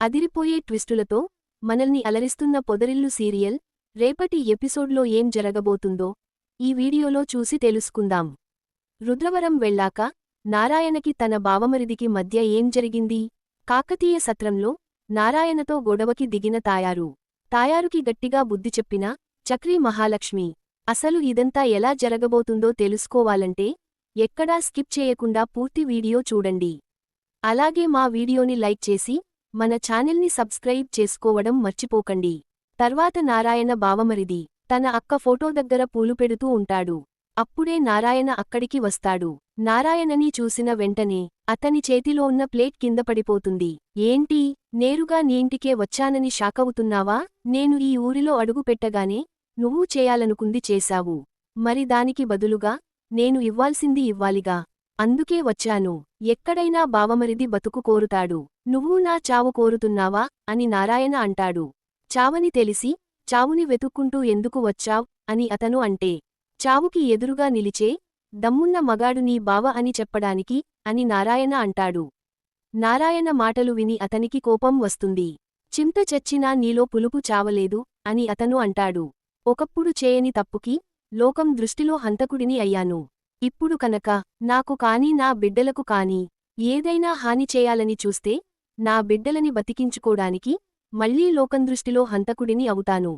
అదిరిపోయే ట్విస్టులతో మనల్ని అలరిస్తున్న పొదరిల్లు సీరియల్ రేపటి ఎపిసోడ్లో ఏం జరగబోతుందో ఈ వీడియోలో చూసి తెలుసుకుందాం. రుద్రవరం వెళ్ళాక నారాయణకి తన బావమరిదికి మధ్య ఏం జరిగింది? కాకతీయ సత్రంలో నారాయణతో గొడవకి దిగిన తాయారుకి గట్టిగా బుద్ధి చెప్పిన చక్రీ మహాలక్ష్మి. అసలు ఇదంతా ఎలా జరగబోతుందో తెలుసుకోవాలంటే ఎక్కడా స్కిప్ చేయకుండా పూర్తి వీడియో చూడండి. అలాగే మా వీడియోని లైక్ చేసి మన ఛానల్ని సబ్స్క్రైబ్ చేసుకోవడం మర్చిపోకండి. తర్వాత నారాయణ బావమరిది తన అక్క ఫోటో దగ్గర పూలు పెడుతూ ఉంటాడు. అప్పుడే నారాయణ అక్కడికి వస్తాడు. నారాయణని చూసిన వెంటనే అతని చేతిలో ఉన్న ప్లేట్ కింద పడిపోతుంది. ఏంటి, నేరుగా నీ ఇంటికే వచ్చానని షాకవుతున్నావా? నేను ఈ ఊరిలో అడుగు పెట్టగానే నువ్వు చేయాలనుకుంది చేశావు. మరి దానికి బదులుగా నేను ఇవ్వాల్సింది ఇవ్వాలిగా. అందుకే వచ్చాను. ఎక్కడైనా బావమరిది బతుకు కోరుతాడు. నువ్వు నా చావు కోరుతున్నావా అని నారాయణ అంటాడు. చావని తెలిసి చావుని వెతుక్కుంటూ ఎందుకు వచ్చావ్ అని అతను అంటే, చావుకి ఎదురుగా నిలిచే దమ్మున్న మగాడు నీ బావ అని చెప్పడానికి అని నారాయణ అంటాడు. నారాయణ మాటలు విని అతనికి కోపం వస్తుంది. చింత చచ్చినా నీలో పులుపు చావలేదు అని అతను అంటాడు. ఒకప్పుడు చేయని తప్పుకి లోకం దృష్టిలో హంతకుడిని అయ్యాను. ఇప్పుడు కనక నాకు కానీ నా బిడ్డలకు కానీ ఏదైనా హాని చేయాలని చూస్తే నా బిడ్డలని బతికించుకోడానికి మళ్లీ లోకందృష్టిలో హంతకుడిని అవుతాను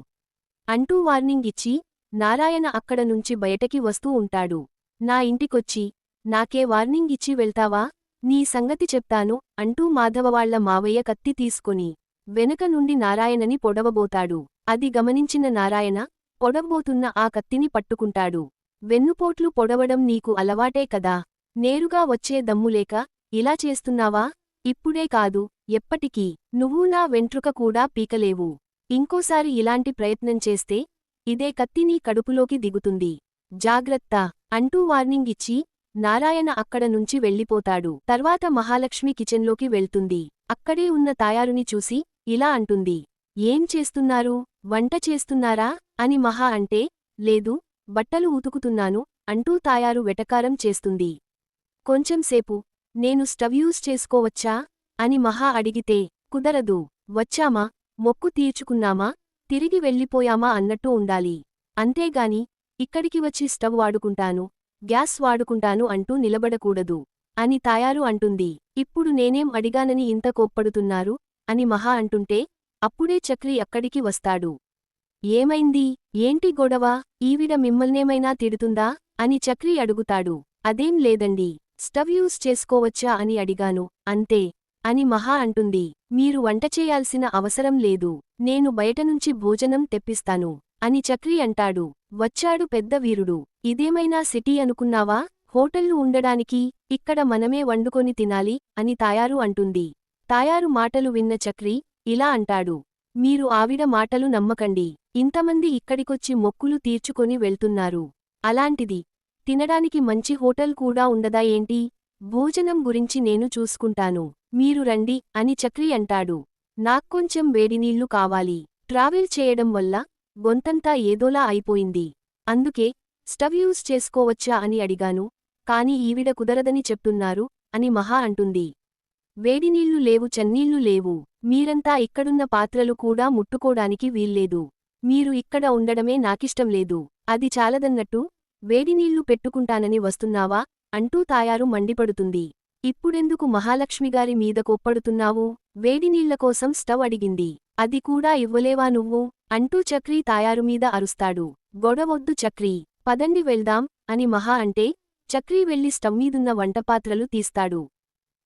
అంటూ వార్నింగ్ ఇచ్చి నారాయణ అక్కడ నుంచి బయటకి వస్తూ ఉంటాడు. నా ఇంటికొచ్చి నాకే వార్నింగ్ ఇచ్చి వెళ్తావా? నీ సంగతి చెప్తాను అంటూ మాధవవాళ్ల మావయ్య కత్తి తీసుకొని వెనుక నుండి నారాయణని పొడవబోతాడు. అది గమనించిన నారాయణ పొడవబోతున్న ఆ కత్తిని పట్టుకుంటాడు. వెన్నుపోట్లు పొడవడం నీకు అలవాటే కదా. నేరుగా వచ్చే దమ్ములేక ఇలా చేస్తున్నావా? ఇప్పుడే కాదు, ఎప్పటికీ నువ్వు నా వెంట్రుక కూడా పీకలేవు. ఇంకోసారి ఇలాంటి ప్రయత్నం చేస్తే ఇదే కత్తి నీ కడుపులోకి దిగుతుంది. జాగ్రత్త అంటూ వార్నింగ్ ఇచ్చి నారాయణ అక్కడ నుంచి వెళ్ళిపోతాడు. తర్వాత మహాలక్ష్మి కిచెన్లోకి వెళ్తుంది. అక్కడే ఉన్న తాయారుని చూసి ఇలా అంటుంది, ఏం చేస్తున్నారు? వంట చేస్తున్నారా అని మహా అంటే, లేదు, బట్టలు ఉతుకుతున్నాను అంటూ తాయారు వెటకారం చేస్తుంది. కొంచెంసేపు నేను స్టవ్ యూజ్ చేసుకోవచ్చా అని మహా అడిగితే, కుదరదు, వచ్చామా మొక్కు తీర్చుకున్నామా తిరిగి వెళ్ళిపోయామా అన్నట్టు ఉండాలి. అంతేగాని ఇక్కడికి వచ్చి స్టవ్ వాడుకుంటాను, గ్యాస్ వాడుకుంటాను అంటూ నిలబడకూడదు అని తాయారు అంటుంది. ఇప్పుడు నేనేం అడిగానని ఇంత కోప్పడుతున్నారు అని మహా అంటుంటే అప్పుడే చక్రి అక్కడికి వస్తాడు. ఏమైంది, ఏంటి గొడవ? ఈవిడ మిమ్మల్నేమైనా తిడుతుందా అని చక్రి అడుగుతాడు. అదేం లేదండి, స్టవ్ యూజ్ చేసుకోవచ్చా అని అడిగాను అంతే అని మహా అంటుంది. మీరు వంట చేయాల్సిన అవసరం లేదు, నేను బయటనుంచి భోజనం తెప్పిస్తాను అని చక్రి అంటాడు. వచ్చాడు పెద్ద వీరుడు. ఇదేమైనా సిటీ అనుకున్నావా? హోటళ్లు ఉండడానికి ఇక్కడ మనమే వండుకొని తినాలి అని తాయారు అంటుంది. తాయారు మాటలు విన్న చక్రి ఇలా అంటాడు, మీరు ఆవిడ మాటలు నమ్మకండి. ఇంతమంది ఇక్కడికొచ్చి మొక్కులు తీర్చుకొని వెళ్తున్నారు. అలాంటిది తినడానికి మంచి హోటల్ కూడా ఉండదా ఏంటి? భోజనం గురించి నేను చూసుకుంటాను, మీరు రండి అని చక్రి అంటాడు. నాక్కొంచెం వేడినీళ్లు కావాలి. ట్రావెల్ చేయడం వల్ల గొంతంతా ఏదోలా అయిపోయింది. అందుకే స్టవ్ యూజ్ చేసుకోవచ్చా అని అడిగాను, కాని ఈవిడ కుదరదని చెప్తున్నారు అని మహా అంటుంది. వేడినీళ్లు లేవు, చన్నీళ్లు లేవు. మీరంతా ఇక్కడున్న పాత్రలు కూడా ముట్టుకోడానికి వీల్లేదు. మీరు ఇక్కడ ఉండడమే నాకిష్టం లేదు. అది చాలదన్నట్టు వేడినీళ్లు పెట్టుకుంటానని వస్తున్నావా అంటూ తాయారు మండిపడుతుంది. ఇప్పుడెందుకు మహాలక్ష్మిగారి మీద కోప్పడుతున్నావు? వేడినీళ్ల కోసం స్టవ్ అడిగింది, అది కూడా ఇవ్వలేవా నువ్వు అంటూ చక్రి తాయారు మీద అరుస్తాడు. గొడవొద్దు చక్రీ, పదండి వెళ్దాం అని మహా అంటే చక్రీ వెళ్లి స్టవ్ మీదున్న వంటపాత్రలు తీస్తాడు.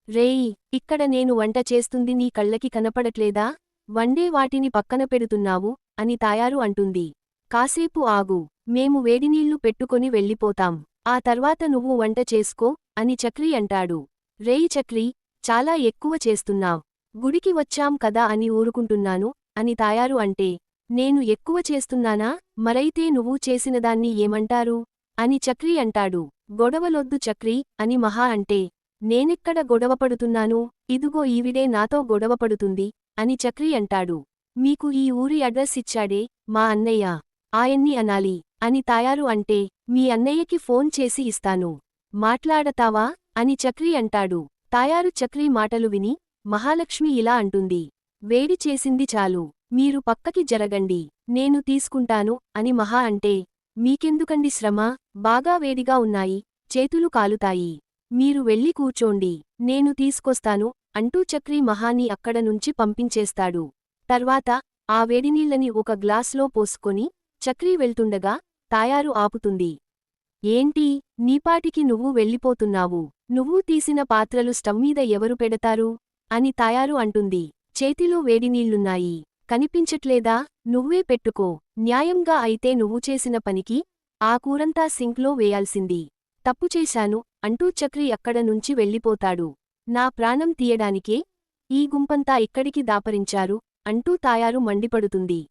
రేయ్, ఇక్కడ నేను వంట చేస్తుంది నీ కళ్ళకి కనపడట్లేదా? వండే వాటిని పక్కన పెడుతున్నావు అని తాయారు అంటుంది. కాసేపు ఆగు, మేము వేడినీళ్లు పెట్టుకొని వెళ్ళిపోతాం, ఆ తర్వాత నువ్వు వంట చేసుకో అని చక్రి అంటాడు. రేయ్ చక్రీ, చాలా ఎక్కువ చేస్తున్నావ్. గుడికి వచ్చాం కదా అని ఊరుకుంటున్నాను అని తాయారు అంటే, నేను ఎక్కువ చేస్తున్నానా? మరైతే నువ్వు చేసినదాన్ని ఏమంటారు అని చక్రి అంటాడు. గొడవలొద్దు చక్రీ అని మహా అంటే, నేనెక్కడ గొడవపడుతున్నాను? ఇదుగో ఈవిడే నాతో గొడవపడుతుంది అని చక్రి అంటాడు. మీకు ఈ ఊరి అడ్రస్ ఇచ్చాడే మా అన్నయ్య, ఆయన్ని అనాలి అని తాయారు అంటే, మీ అన్నయ్యకి ఫోన్ చేసి ఇస్తాను, మాట్లాడతావా అని చక్రి అంటాడు. తాయారు చక్రి మాటలు విని మహాలక్ష్మి ఇలా అంటుంది. వేడి చేసింది చాలు. మీరు పక్కకి జరగండి. నేను తీసుకుంటాను అని మహా అంటే, మీకెందుకండి శ్రమ, బాగా వేడిగా ఉన్నాయి, చేతులు కాలుతాయి. మీరు వెళ్ళి కూర్చోండి, నేను తీసుకొస్తాను అంటూ చక్రి మహాని అక్కడ నుంచి పంపించేస్తాడు. తర్వాత ఆ వేడినీళ్ళని ఒక గ్లాస్లో పోసుకొని చక్రి వెళ్తుండగా తాయారు ఆపుతుంది. ఏంటి, నీపాటికి నువ్వు వెళ్ళిపోతున్నావు? నువ్వు తీసిన పాత్రలు స్టవ్మీద ఎవరు పెడతారు అని తాయారు అంటుంది. చేతిలో వేడినీళ్లున్నాయి, కనిపించట్లేదా? నువ్వే పెట్టుకో. న్యాయంగా అయితే నువ్వు చేసిన పనికి ఆ కూరంతా సింక్లో వేయాల్సింది. తప్పు చేశాను అంటూ చక్రి అక్కడ నుంచి వెళ్ళిపోతాడు. నా ప్రాణం తీయడానికే ఈ గుంపంతా ఇక్కడికి దాపరించారు అంటూ తాయారు మండిపడుతుంది.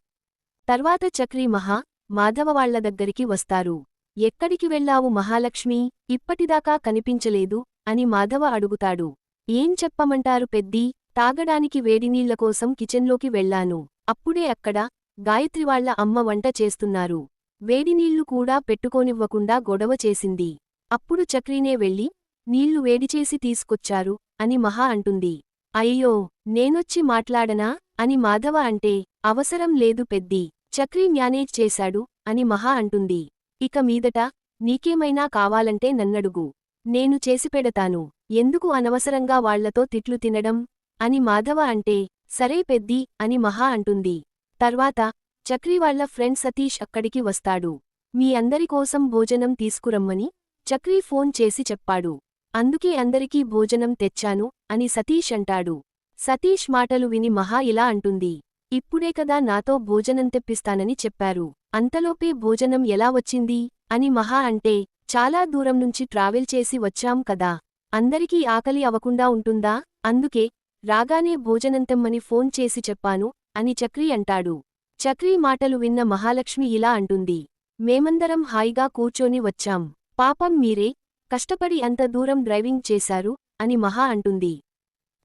తర్వాత చక్రి మహా, మాధవ వాళ్ల దగ్గరికి వస్తారు. ఎక్కడికి వెళ్ళావు మహాలక్ష్మి, ఇప్పటిదాకా కనిపించలేదు అని మాధవ అడుగుతాడు. ఏం చెప్పమంటారు పెద్దీ, తాగడానికి వేడినీళ్ల కోసం కిచెన్లోకి వెళ్లాను. అప్పుడే అక్కడ గాయత్రివాళ్ల అమ్మ వంట చేస్తున్నారు. వేడినీళ్లు కూడా పెట్టుకోనివ్వకుండా గొడవ చేసింది. అప్పుడు చక్రీనే వెళ్ళి నీళ్లు వేడిచేసి తీసుకొచ్చారు అని మహా అంటుంది. అయ్యో, నేనొచ్చి మాట్లాడనా అని మాధవ అంటే, అవసరం లేదు పెద్దీ, చక్రీ మ్యానేజ్ చేశాడు అని మహా అంటుంది. ఇక మీదట నీకేమైనా కావాలంటే నన్నడుగు, నేను చేసిపెడతాను. ఎందుకు అనవసరంగా వాళ్లతో తిట్లు తినడం అని మాధవ అంటే, సరే పెద్దీ అని మహా అంటుంది. తర్వాత చక్రీవాళ్ల ఫ్రెండ్ సతీష్ అక్కడికి వస్తాడు. మీ అందరికోసం భోజనం తీసుకురమ్మని చక్రీ ఫోన్ చేసి చెప్పాడు. అందుకే అందరికీ భోజనం తెచ్చాను అని సతీష్ అంటాడు. సతీష్ మాటలు విని మహా ఇలా అంటుంది. ఇప్పుడే కదా నాతో భోజనం తెప్పిస్తానని చెప్పారు, అంతలోపే భోజనం ఎలా వచ్చింది అని మహా అంటే, చాలా దూరం నుంచి ట్రావెల్ చేసి వచ్చాం కదా, అందరికీ ఆకలి అవకుండా ఉంటుందా, అందుకే రాగానే భోజనంతెమ్మని ఫోన్ చేసి చెప్పాను అని చక్రీ అంటాడు. చక్రీ మాటలు విన్న మహాలక్ష్మి ఇలా అంటుంది. మేమందరం హాయిగా కూర్చొని వచ్చాం, పాపం మీరే కష్టపడి అంత దూరం డ్రైవింగ్ చేశారు అని మహా అంటుంది.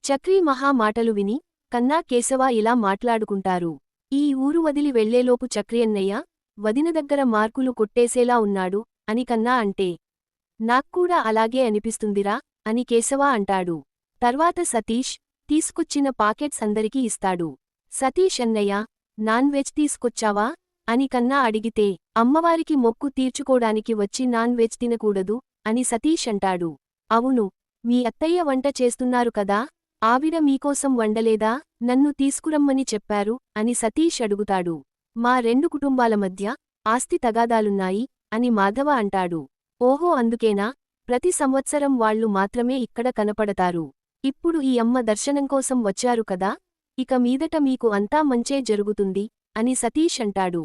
చక్రీ మహా మాటలు విని కన్నా కేశవ ఇలా మాట్లాడుకుంటారు. ఈ ఊరు వదిలి వెళ్లేలోపు చక్రి అన్నయ్య వదిన దగ్గర మార్కులు కొట్టేసేలా ఉన్నాడు అని కన్నా అంటే, నాక్కూడా అలాగే అనిపిస్తుందిరా అని కేశవ అంటాడు. తర్వాత సతీష్ తీసుకొచ్చిన పాకెట్స్ అందరికీ ఇస్తాడు. సతీష్ అన్నయ్య, నాన్ వెజ్ తీసుకొచ్చావా అని కన్నా అడిగితే, అమ్మవారికి మొక్కు తీర్చుకోడానికి వచ్చి నాన్ వెజ్ తినకూడదు అని సతీష్ అంటాడు. అవును, మీ అత్తయ్య వంట చేస్తున్నారు కదా, ఆవిడ మీకోసం వండలేదా, నన్ను తీసుకురమ్మని చెప్పారు అని సతీష్ అడుగుతాడు. మా రెండు కుటుంబాల మధ్య ఆస్తి తగాదాలున్నాయి అని మాధవ అంటాడు. ఓహో, అందుకేనా, ప్రతి సంవత్సరం వాళ్లు మాత్రమే ఇక్కడ కనపడతారు. ఇప్పుడు ఈ అమ్మ దర్శనంకోసం వచ్చారు కదా, ఇక మీదట మీకు అంతా మంచే జరుగుతుంది అని సతీష్ అంటాడు.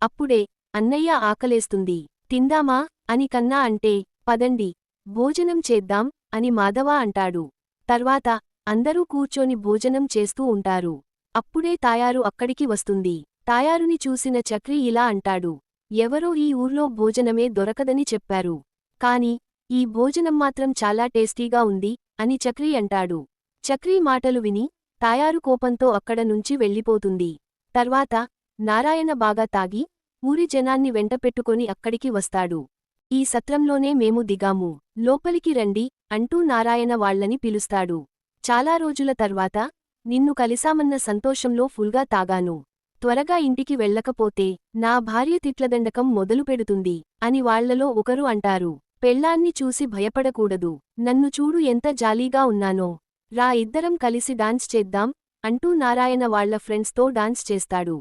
అప్పుడే అన్నయ్య ఆకలేస్తుంది, తిందామా అని కన్నా అంటే, పదండి భోజనం చేద్దాం అని మాధవ అంటాడు. తర్వాత అందరూ కూర్చొని భోజనం చేస్తూ ఉంటారు. అప్పుడే తాయారు అక్కడికి వస్తుంది. తాయారుని చూసిన చక్రి ఇలా అంటాడు. ఎవరో ఈ ఊర్లో భోజనమే దొరకదని చెప్పారు, కాని ఈ భోజనం మాత్రం చాలా టేస్టీగా ఉంది అని చక్రి అంటాడు. చక్రి మాటలు విని తాయారు కోపంతో అక్కడ నుంచి వెళ్ళిపోతుంది. తర్వాత నారాయణ బాగా తాగి ఊరి జనాన్ని వెంటపెట్టుకొని అక్కడికి వస్తాడు. ఈ సత్రంలోనే మేము దిగాము, లోపలికి రండి అంటూ నారాయణ వాళ్లని పిలుస్తాడు. చాలా రోజుల తర్వాత నిన్ను కలిసామన్న సంతోషంలో ఫుల్గా తాగాను. త్వరగా ఇంటికి వెళ్ళకపోతే నా భార్య తిట్లదండకం మొదలుపెడుతుంది అని వాళ్లలో ఒకరు అంటారు. పెళ్ళాన్ని చూసి భయపడకూడదు, నన్ను చూడు ఎంత జాలీగా ఉన్నానో, రా ఇద్దరం కలిసి డాన్స్ చేద్దాం అంటూ నారాయణ వాళ్ల ఫ్రెండ్స్తో డాన్స్ చేస్తాడు.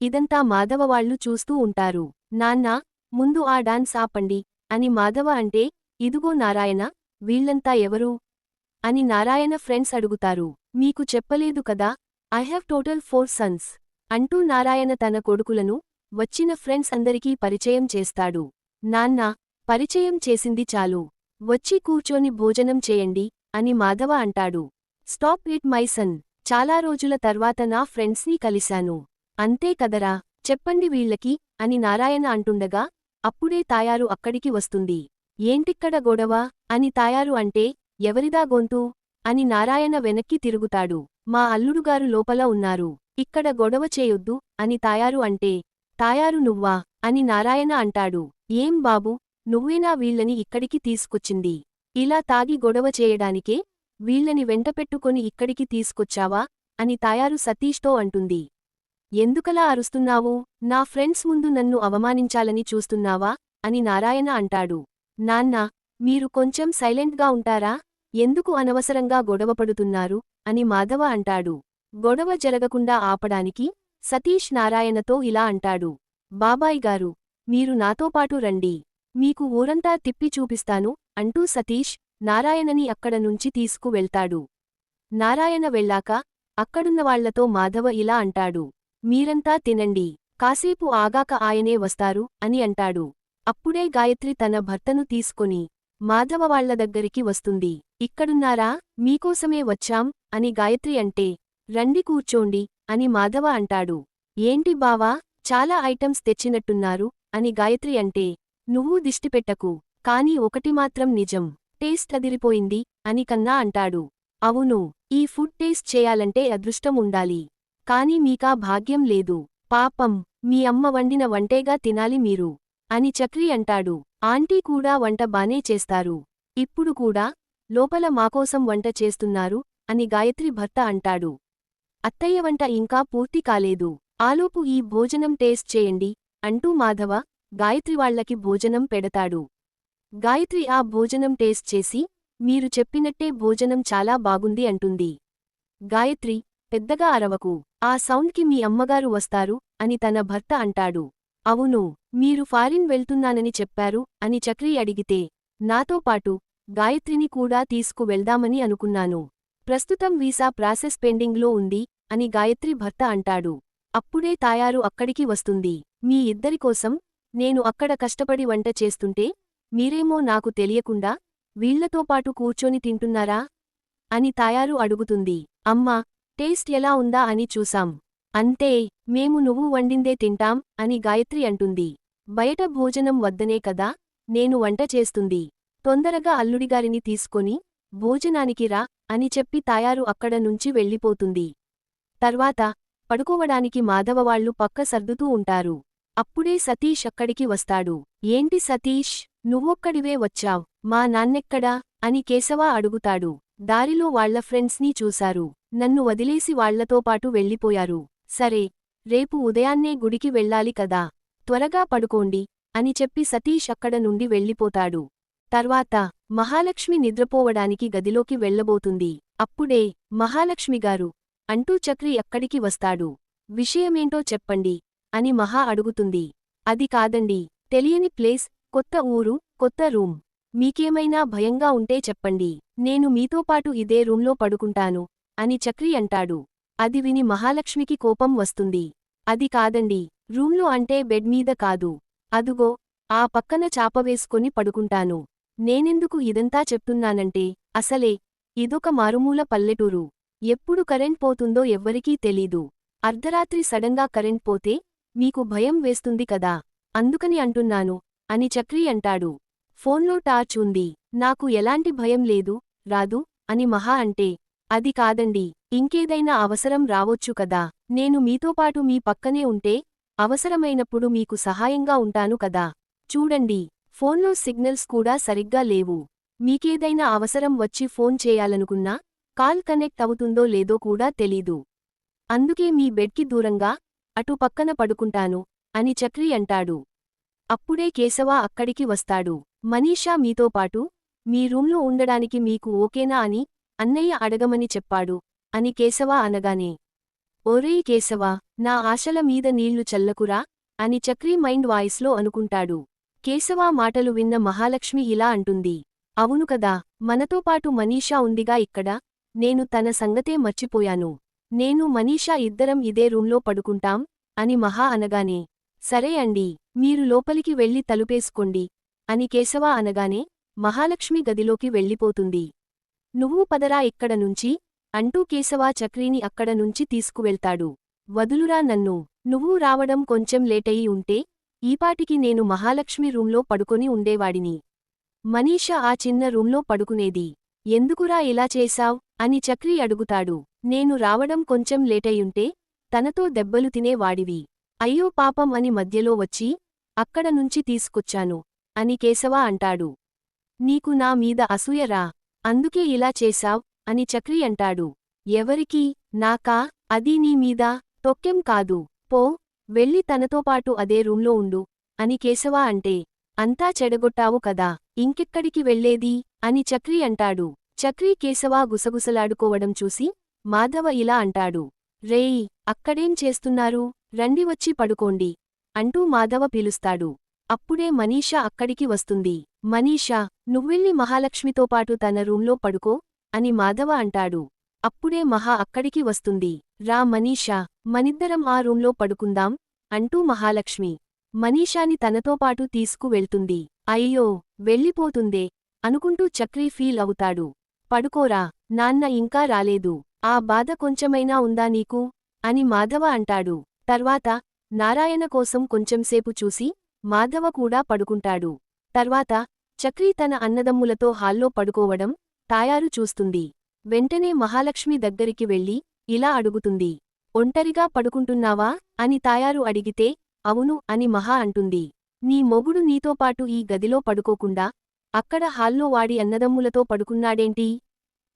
ఇదంతా మాధవ వాళ్లు చూస్తూ ఉంటారు. నాన్నా, ముందు ఆ డాన్స్ ఆపండి అని మాధవ అంటే, ఇదుగో నారాయణ, వీళ్లంతా ఎవరు అని నారాయణ ఫ్రెండ్స్ అడుగుతారు. మీకు చెప్పలేదు కదా, ఐ హ్యావ్ టోటల్ 4 సన్స్ అంటూ నారాయణ తన కొడుకులను వచ్చిన ఫ్రెండ్స్ అందరికీ పరిచయం చేస్తాడు. నాన్నా, పరిచయం చేసింది చాలు, వచ్చి కూర్చొని భోజనం చేయండి అని మాధవ అంటాడు. స్టాప్ ఇట్ మై సన్, చాలా రోజుల తర్వాత నా ఫ్రెండ్స్ని కలిశాను, అంతే కదరా, చెప్పండి వీళ్లకి అని నారాయణ అంటుండగా అప్పుడే తాయారు అక్కడికి వస్తుంది. ఏంటిక్కడ గొడవ అని తాయారు అంటే, ఎవరిదా గొంతు అని నారాయణ వెనక్కి తిరుగుతాడు. మా అల్లుడుగారు లోపల ఉన్నారు, ఇక్కడ గొడవ చేయొద్దు అని తాయారు అంటే, తాయారు నువ్వా అని నారాయణ అంటాడు. ఏం బాబు, నువ్వేనా వీళ్లని ఇక్కడికి తీసుకొచ్చింది, ఇలా తాగి గొడవ చేయడానికే వీళ్లని వెంటపెట్టుకొని ఇక్కడికి తీసుకొచ్చావా అని తాయారు సతీష్తో అంటుంది. ఎందుకలా అరుస్తున్నావు? నా ఫ్రెండ్స్ ముందు నన్ను అవమానించాలని చూస్తున్నావా? అని నారాయణ అంటాడు. నాన్నా, మీరు కొంచెం సైలెంట్గా ఉంటారా? ఎందుకు అనవసరంగా గొడవపడుతున్నారు? అని మాధవ అంటాడు. గొడవ జరగకుండా ఆపడానికి సతీష్ నారాయణతో ఇలా అంటాడు. బాబాయ్ గారు, మీరు నాతోపాటు రండి. మీకు ఊరంతా తిప్పి చూపిస్తాను అంటూ సతీష్ నారాయణని అక్కడ నుంచి తీసుకువెళ్తాడు. నారాయణ వెళ్ళాక అక్కడున్నవాళ్లతో మాధవ ఇలా అంటాడు. మీరంతా తినండి. కాసేపు ఆగాక ఆయనే వస్తారు అని అంటాడు. అప్పుడే గాయత్రి తన భర్తను తీసుకొని మాధవ వాళ్ల దగ్గరికి వస్తుంది. ఇక్కడున్నారా? మీకోసమే వచ్చాం అని గాయత్రి అంటే, రండి కూర్చోండి అని మాధవ అంటాడు. ఏంటి బావా, చాలా ఐటమ్స్ తెచ్చినట్టున్నారు అని గాయత్రి అంటే, నువ్వు దిష్టిపెట్టకు, కాని ఒకటి మాత్రం నిజం, టేస్ట్ అదిరిపోయింది అని కన్నా అంటాడు. అవును, ఈ ఫుడ్ టేస్ట్ చేయాలంటే అదృష్టం ఉండాలి. కాని మీకా భాగ్యం లేదు. పాపం, మీ అమ్మ వండిన వంటేగా తినాలి మీరు అని చక్రి అంటాడు. ఆంటీ కూడా వంట బానే చేస్తారు. ఇప్పుడు కూడా లోపల మాకోసం వంట చేస్తున్నారు అని గాయత్రి భర్త అంటాడు. అత్తయ్య వంట ఇంకా పూర్తి కాలేదు. ఆలోపు ఈ భోజనం టేస్ట్ చేయండి అంటూ మాధవ గాయత్రివాళ్లకి భోజనం పెడతాడు. గాయత్రి ఆ భోజనం టేస్ట్ చేసి, మీరు చెప్పినట్టే భోజనం చాలా బాగుంది అంటుంది. గాయత్రి, పెద్దగా అరవకు, ఆ సౌండ్కి మీ అమ్మగారు వస్తారు అని తన భర్త అంటాడు. అవును, మీరు ఫారిన్ వెళ్తున్నానని చెప్పారు అని చక్రి అడిగితే, నాతో పాటు గాయత్రిని కూడా తీసుకువెళ్దామని అనుకున్నాను. ప్రస్తుతం వీసా ప్రాసెస్ పెండింగ్లో ఉంది అని గాయత్రి భర్త అంటాడు. అప్పుడే తాయారు అక్కడికి వస్తుంది. మీ ఇద్దరికోసం నేను అక్కడ కష్టపడి వంట చేస్తుంటే మీరేమో నాకు తెలియకుండా వీళ్లతోపాటు కూర్చొని తింటున్నారా అని తాయారు అడుగుతుంది. అమ్మా, టేస్ట్ ఎలా ఉందా అని చూసాం. అంతే, మేము నువ్వు వండిందే తింటాం అని గాయత్రి అంటుంది. బయట భోజనం వద్దనే కదా నేను వంట చేస్తుంది. తొందరగా అల్లుడిగారిని తీసుకొని భోజనానికి రా అని చెప్పి తాయారు అక్కడ నుంచి వెళ్ళిపోతుంది. తర్వాత పడుకోవడానికి మాధవవాళ్లు పక్క సర్దుతూ ఉంటారు. అప్పుడే సతీష్ అక్కడికి వస్తాడు. ఏంటి సతీష్, నువ్వొక్కడివే వచ్చావ్, మా నాన్నెక్కడా అని కేశవ అడుగుతాడు. దారిలో వాళ్ల ఫ్రెండ్స్ని చూశారు. నన్ను వదిలేసి వాళ్లతోపాటు వెళ్ళిపోయారు. సరే, రేపు ఉదయాన్నే గుడికి వెళ్ళాలి కదా, త్వరగా పడుకోండి అని చెప్పి సతీష్ అక్కడ నుండి వెళ్ళిపోతాడు. తర్వాత మహాలక్ష్మి నిద్రపోవడానికి గదిలోకి వెళ్లబోతుంది. అప్పుడే మహాలక్ష్మిగారు అంటూ చక్రి అక్కడికి వస్తాడు. విషయమేంటో చెప్పండి అని మహా అడుగుతుంది. అది కాదండి, తెలియని ప్లేస్, కొత్త ఊరు, కొత్త రూమ్. మీకేమైనా భయంగా ఉంటే చెప్పండి, నేను మీతోపాటు ఇదే రూంలో పడుకుంటాను అని చక్రి అంటాడు. అది విని మహాలక్ష్మికి కోపం వస్తుంది. అది కాదండి, రూంలో అంటే బెడ్ మీద కాదు, అదుగో ఆ పక్కన చాపవేసుకొని పడుకుంటాను. నేనెందుకు ఇదంతా చెప్తున్నానంటే, అసలే ఇదొక మారుమూల పల్లెటూరు. ఎప్పుడు కరెంట్ పోతుందో ఎవ్వరికీ తెలీదు. అర్ధరాత్రి సడన్గా కరెంట్ పోతే మీకు భయం వేస్తుంది కదా, అందుకని అంటున్నాను అని చక్రి అంటాడు. ఫోన్లో టార్చ్ ఉంది, నాకు ఎలాంటి భయం లేదు, రాదు అని మహా అంటే, అది కాదండి, ఇంకేదైనా అవసరం రావొచ్చు కదా, నేను మీతోపాటు మీ పక్కనే ఉంటే అవసరమైనప్పుడు మీకు సహాయంగా ఉంటాను కదా. చూడండి, ఫోన్లో సిగ్నల్స్ కూడా సరిగ్గా లేవు. మీకేదైనా అవసరం వచ్చి ఫోన్ చేయాలనుకున్నా కాల్ కనెక్ట్ అవుతుందో లేదో కూడా తెలీదు. అందుకే మీ బెడ్కి దూరంగా అటు పక్కన పడుకుంటాను అని చక్రి అంటాడు. అప్పుడే కేశవ అక్కడికి వస్తాడు. మనీషా మీతోపాటు మీ రూంలో ఉండడానికి మీకు ఓకేనా అని అన్నయ్య అడగమని చెప్పాడు అని కేశవ అనగానే, ఓరేయ్ కేశవ, నా ఆశల మీద నీళ్లు చల్లకురా అని చక్రి మైండ్ వాయిస్లో అనుకుంటాడు. కేశవ మాటలు విన్న మహాలక్ష్మి ఇలా అంటుంది. అవును కదా, మనతోపాటు మనీషా ఉందిగా ఇక్కడ, నేను తన సంగతే మర్చిపోయాను. నేను మనీషా ఇద్దరం ఇదే రూంలో పడుకుంటాం అని మహా అనగానే, సరే అండి, మీరు లోపలికి వెళ్ళి తలుపేసుకోండి అని కేశవ అనగానే మహాలక్ష్మి గదిలోకి వెళ్ళిపోతుంది. నువ్వు పదరా ఇక్కడ నుంచి అంటూ కేశవ చక్రీని అక్కడ నుంచి తీసుకువెళ్తాడు. వదులురా నన్ను, నువ్వు రావడం కొంచెం లేటయి ఉంటే ఈపాటికి నేను మహాలక్ష్మి రూంలో పడుకొని ఉండేవాడిని. మనీషా ఆ చిన్న రూంలో పడుకునేది. ఎందుకురా ఇలా చేశావ్ అని చక్రి అడుగుతాడు. నేను రావడం కొంచెం లేటయుంటే తనతో దెబ్బలు తినేవాడివి. అయ్యో పాపం అని మధ్యలో వచ్చి అక్కడ నుంచి తీసుకొచ్చాను అని కేశవ అంటాడు. నీకు నా మీద అసూయరా, అందుకే ఇలా చేశావ్ అని చక్రి అంటాడు. ఎవరికీ నాకా? అది నీ మీద తొక్కెం కాదు. పో, వెళ్ళి తనతోపాటు అదే రూంలో ఉండు అని కేశవ అంటే. అంతా చెడగొట్టావు కదా, ఇంకెక్కడికి వెళ్ళేది అని చక్రి అంటాడు. చక్రి కేశవ గుసగుసలాడుకోవడం చూసి మాధవ ఇలా అంటాడు. రేయ్, అక్కడేం చేస్తున్నారు, రండి వచ్చి పడుకోండి అంటూ మాధవ పిలుస్తాడు. అప్పుడే మనీషా అక్కడికి వస్తుంది. మనీషా, నువ్వెళ్ళి మహాలక్ష్మితోపాటు తన రూంలో పడుకో అని మాధవ అంటాడు. అప్పుడే మహా అక్కడికి వస్తుంది. రా మనీషా, మనిద్దరం ఆ రూంలో పడుకుందాం అంటూ మహాలక్ష్మి మనీషాని తనతోపాటు తీసుకు వెళ్తుంది. అయ్యో, వెళ్ళిపోతుందే అనుకుంటూ చక్రి ఫీల్ అవుతాడు. పడుకోరా, నాన్న ఇంకా రాలేదు, ఆ బాధ కొంచెమైనా ఉందా నీకు అని మాధవ అంటాడు. తర్వాత నారాయణ కోసం కొంచెంసేపు చూసి మాధవ కూడా పడుకుంటాడు. తర్వాత చక్రి తన అన్నదమ్ములతో హాల్లో పడుకోవడం తాయారు చూస్తుంది. వెంటనే మహాలక్ష్మి దగ్గరికి వెళ్ళి ఇలా అడుగుతుంది. ఒంటరిగా పడుకుంటున్నావా అని తాయారు అడిగితే అవును అని మహా అంటుంది. నీ మొగుడు నీతోపాటు ఈ గదిలో పడుకోకుండా అక్కడ హాల్లో వాడి అన్నదమ్ములతో పడుకున్నాడేంటి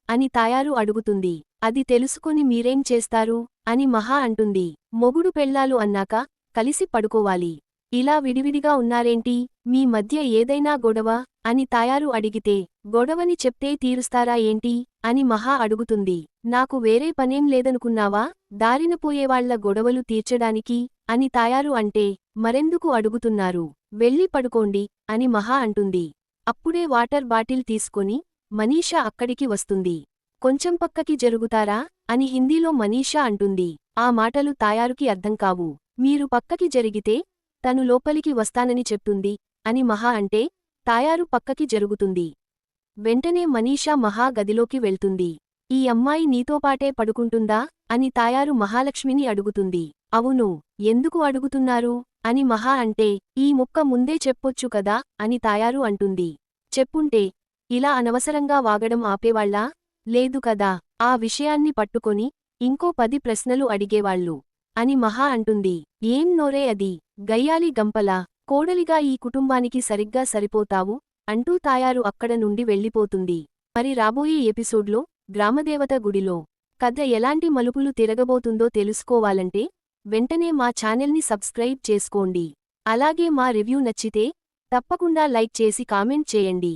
అని తాయారు అడుగుతుంది. అది తెలుసుకొని మీరేం చేస్తారు అని మహా అంటుంది. మొగుడు పెళ్ళాలు అన్నాక కలిసి పడుకోవాలి, ఇలా విడివిడిగా ఉన్నారేంటి, మీ మధ్య ఏదైనా గొడవ అని తాయారు అడిగితే గొడవని చెప్తే తీరుస్తారా ఏంటి అని మహా అడుగుతుంది. నాకు వేరే పనేం లేదనుకున్నావా, దారిన పోయేవాళ్ల గొడవలు తీర్చడానికి అని తాయారు అంటే మరెందుకు అడుగుతున్నారు, వెళ్ళి పడుకోండి అని మహా అంటుంది. అప్పుడే వాటర్ బాటిల్ తీసుకొని మనీషా అక్కడికి వస్తుంది. కొంచెం పక్కకి జరుగుతారా అని హిందీలో మనీషా అంటుంది. ఆ మాటలు తాయారుకి అర్థంకావు. మీరు పక్కకి జరిగితే తను లోపలికి వస్తానని చెప్తుంది అని మహా అంటే తాయారు పక్కకి జరుగుతుంది. వెంటనే మనీషా మహా గదిలోకి వెళ్తుంది. ఈ అమ్మాయి నీతోపాటే పడుకుంటుందా అని తాయారు మహాలక్ష్మిని అడుగుతుంది. అవును, ఎందుకు అడుగుతున్నారు అని మహా అంటే ఈ ముక్క ముందే చెప్పొచ్చు కదా అని తాయారు అంటుంది. చెప్పుంటే ఇలా అనవసరంగా వాగడం ఆపేవాళ్ళా, లేదు కదా, ఆ విషయాన్ని పట్టుకొని ఇంకో 10 ప్రశ్నలు అడిగేవాళ్ళు అని మహా అంటుంది. ఏం నోరే అది, గయ్యాలి గంపలా, కోడలిగా ఈ కుటుంబానికి సరిగ్గా సరిపోతావు అంటూ తాయారు అక్కడ నుండి వెళ్ళిపోతుంది. మరి రాబోయే ఎపిసోడ్లో గ్రామదేవత గుడిలో కథ ఎలాంటి మలుపులు తిరగబోతుందో తెలుసుకోవాలంటే వెంటనే మా ఛానల్ని సబ్స్క్రైబ్ చేసుకోండి. అలాగే మా రివ్యూ నచ్చితే తప్పకుండా లైక్ చేసి కామెంట్ చేయండి.